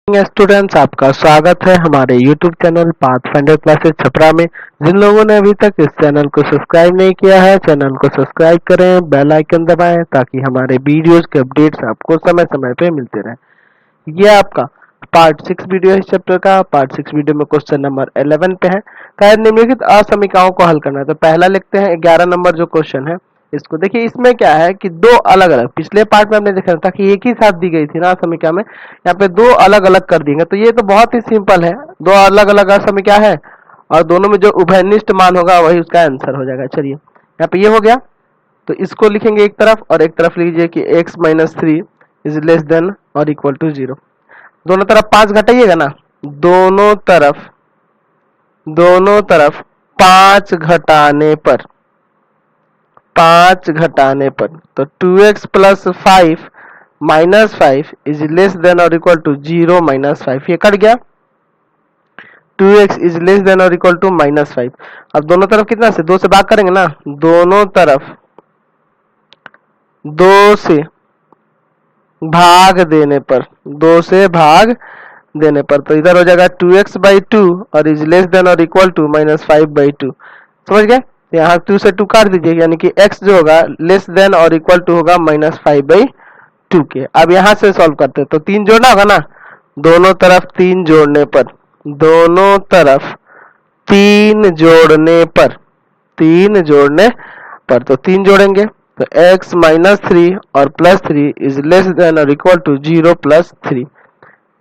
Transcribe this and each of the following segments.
Students, आपका स्वागत है हमारे YouTube channel pathfinder classes Chhapra में। जिन लोगों ने अभी तक इस चैनल को सब्सक्राइब नहीं किया है, चैनल को सब्सक्राइब करें, बेल आइकन दबाएं ताकि हमारे वीडियोस के अपडेट्स आपको समय समय पे मिलते रहें। ये आपका पार्ट 6 वीडियो है इस चैप्टर का। पार्ट 6 वीडियो में क्वेश्चन नंबर 11 पे है। शायद निम्नलिखित असमीकाओं को हल करना है। तो पहला लिखते हैं 11 नंबर जो क्वेश्चन है इसको देखिए। इसमें क्या है कि दो अलग अलग, पिछले पार्ट में हमने देखा था कि एक ही साथ दी गई थी ना असमीका में, यहाँ पे दो अलग अलग कर देंगे। तो ये तो बहुत ही सिंपल है, दो अलग अलग असमीका है और दोनों में जो उभयनिष्ठ मान होगा वही उसका आंसर हो जाएगा। चलिए यहाँ पे ये हो गया, तो इसको लिखेंगे एक तरफ और एक तरफ लीजिए कि x - 3 इज लेस देन और इक्वल टू 0। दोनों तरफ 5 घटाइएगा ना, दोनों तरफ 5 घटाने पर तो 2x + 5 - 5 इज लेस देन और इक्वल टू 0 - 5। ये कट गया, 2x इज लेस देन और इक्वल टू -5। अब दोनों तरफ कितना से 2 से भाग करेंगे ना, दोनों तरफ 2 से भाग देने पर तो इधर हो जाएगा 2x/2 और इज लेस देन और इक्वल टू -5/2। समझ गए? यहाँ 2 से 2 काट दीजिए, यानी कि x जो होगा लेस देन और इक्वल टू होगा -5/2 के। अब यहाँ से सॉल्व करते हैं तो 3 जोड़ना होगा ना, दोनों तरफ 3 जोड़ने पर तो 3 जोड़ेंगे तो x - 3 और +3 इज लेस देन और इक्वल टू 0 + 3,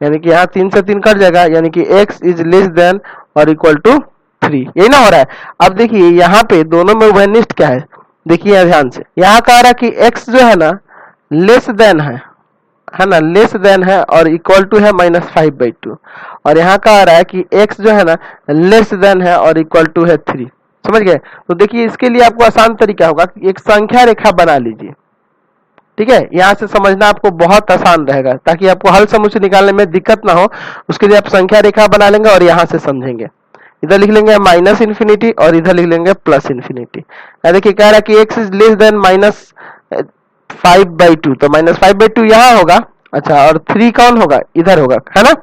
यानी कि यहाँ 3 से 3 कट जाएगा, यानी कि x इज लेस देन और इक्वल टू 3। यही ना हो रहा है। अब देखिए यहाँ पे दोनों में उभयनिष्ठ क्या है, देखिए ध्यान से। यहाँ कह रहा है कि x जो है ना लेस देन है लेस देन है और इक्वल टू है -5/2, और यहाँ कह रहा है कि x जो है ना लेस देन है और इक्वल टू है 3। समझ गए? तो देखिए इसके लिए आपको आसान तरीका होगा कि एक संख्या रेखा बना लीजिए। ठीक है, यहाँ से समझना आपको बहुत आसान रहेगा, ताकि आपको हल समुच्चय निकालने में दिक्कत ना हो। उसके लिए आप संख्या रेखा बना लेंगे और यहाँ से समझेंगे। इधर लिख लेंगे -∞ और इधर लिख लेंगे +∞। देखिए कह रहा है कि x इज लेस देन -5/2, तो -5/2 यहाँ होगा। अच्छा, और 3 कौन होगा? इधर होगा, है ना,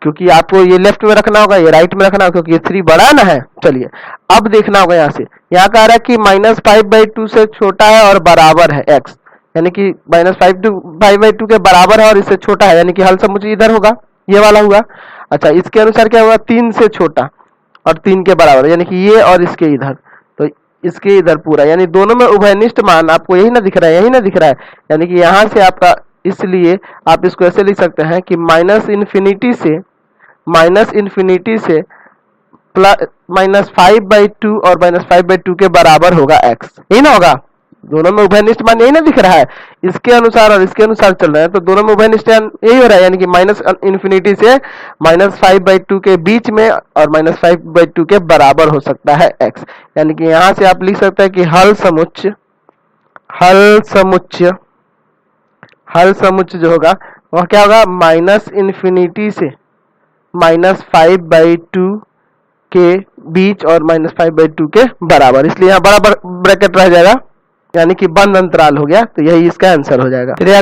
क्योंकि आपको ये लेफ्ट में रखना होगा, ये राइट में रखना होगा, क्योंकि ये 3 बड़ा ना है। चलिए अब देखना होगा यहाँ से। यहाँ कह रहा है कि -5/2 से छोटा है और बराबर है x, यानी कि -5/2 के बराबर है और इससे छोटा है, यानी कि हल समुच्चय इधर होगा, ये वाला हुआ। अच्छा, इसके अनुसार क्या होगा? 3 से छोटा और 3 के बराबर, यानी कि ये और इसके इधर, तो इसके इधर पूरा, यानी दोनों में उभयनिष्ठ मान आपको यही ना दिख रहा है, यानी कि यहाँ से आपका, इसलिए आप इसको ऐसे लिख सकते हैं कि -∞ से -5/2 और -5/2 के बराबर होगा x। यही ना होगा, दोनों में उभयनिष्ठ मान यही ना दिख रहा है। इसके अनुसार और इसके अनुसार चल रहा है, तो दोनों में उभयनिष्ठ यही हो रहा है, यानी कि -∞ से -5/2 के बीच में और -5/2 के बराबर हो सकता है x। यानी कि यहाँ से आप लिख सकते हैं कि हल समुच्चय जो होगा वह क्या होगा? -∞ से -5/2 के बीच और -5/2 के बराबर, इसलिए यहाँ बड़ा ब्रैकेट रह जाएगा, यानी कि बंद अंतराल हो गया। तो यही इसका आंसर हो जाएगा। फिर अगला